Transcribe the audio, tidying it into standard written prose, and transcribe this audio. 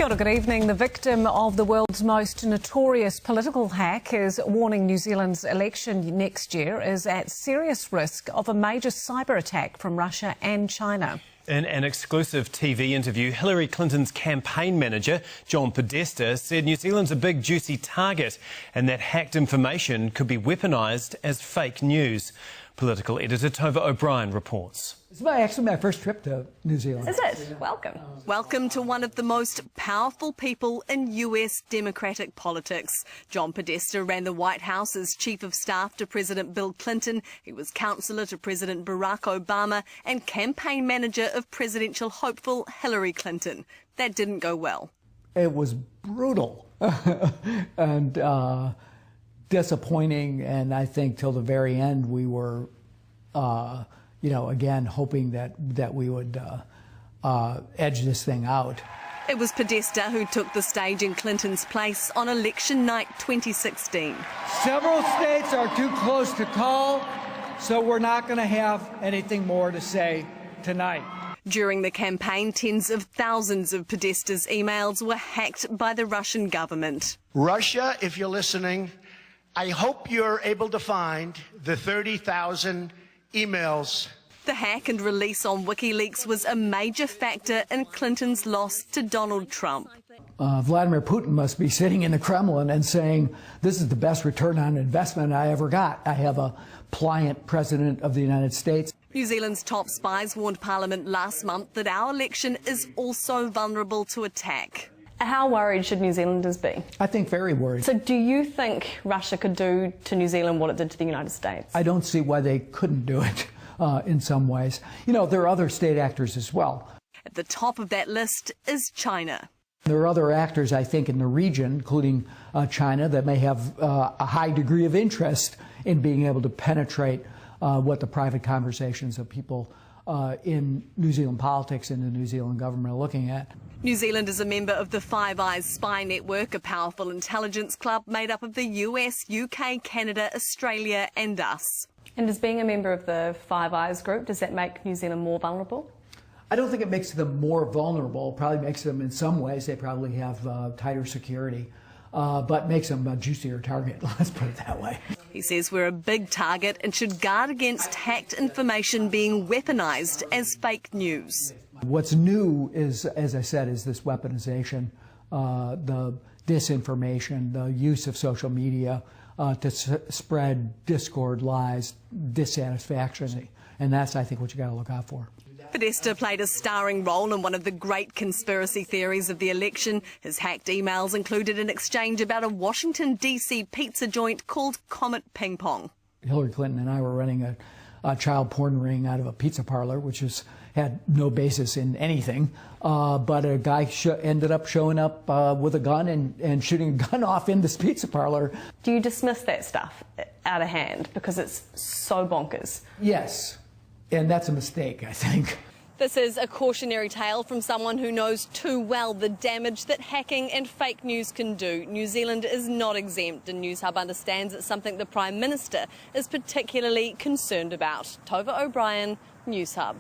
Kia ora, good evening. The victim of the world's most notorious political hack is warning New Zealand's election next year is at serious risk of a major cyber attack from Russia and China. In an exclusive TV interview, Hillary Clinton's campaign manager, John Podesta, said New Zealand's a big, juicy target and that hacked information could be weaponised as fake news. Political editor Tova O'Brien reports. It's actually my first trip to New Zealand. Is it? Welcome. Welcome to one of the most powerful people in US Democratic politics. John Podesta ran the White House as Chief of Staff to President Bill Clinton. He was counsellor to President Barack Obama and campaign manager of presidential hopeful Hillary Clinton. That didn't go well. It was brutal and disappointing, and I think till the very end we were again, hoping that we would edge this thing out. It was Podesta who took the stage in Clinton's place on election night 2016. Several states are too close to call, so we're not going to have anything more to say tonight. During the campaign, tens of thousands of Podesta's emails were hacked by the Russian government. Russia, if you're listening, I hope you're able to find the 30,000 emails. The hack and release on WikiLeaks was a major factor in Clinton's loss to Donald Trump. Vladimir Putin must be sitting in the Kremlin and saying, this is the best return on investment I ever got. I have a pliant president of the United States. New Zealand's top spies warned Parliament last month that our election is also vulnerable to attack. How worried should New Zealanders be? I think very worried. So do you think Russia could do to New Zealand what it did to the United States? I don't see why they couldn't do it in some ways. You know, there are other state actors as well. At the top of that list is China. There are other actors, I think, in the region, including China, that may have a high degree of interest in being able to penetrate what the private conversations of people in New Zealand politics and the New Zealand government are looking at. New Zealand is a member of the Five Eyes spy network, a powerful intelligence club made up of the US, UK, Canada, Australia and us. And as being a member of the Five Eyes group, does that make New Zealand more vulnerable? I don't think it makes them more vulnerable. It probably makes them, in some ways, they probably have tighter security, but makes them a juicier target, let's put it that way. He says we're a big target and should guard against hacked information being weaponised as fake news. What's new is, as I said, is this weaponization, the disinformation, the use of social media to spread discord, lies, dissatisfaction, and that's, I think, what you got to look out for. Podesta played a starring role in one of the great conspiracy theories of the election. His hacked emails included an exchange about a Washington, D.C. pizza joint called Comet Ping Pong. Hillary Clinton and I were running a child porn ring out of a pizza parlor, which had no basis in anything, but a guy ended up showing up with a gun and shooting a gun off in this pizza parlor. Do you dismiss that stuff out of hand because it's so bonkers? Yes, and that's a mistake, I think. This is a cautionary tale from someone who knows too well the damage that hacking and fake news can do. New Zealand is not exempt, and News Hub understands it's something the Prime Minister is particularly concerned about. Tova O'Brien, News Hub.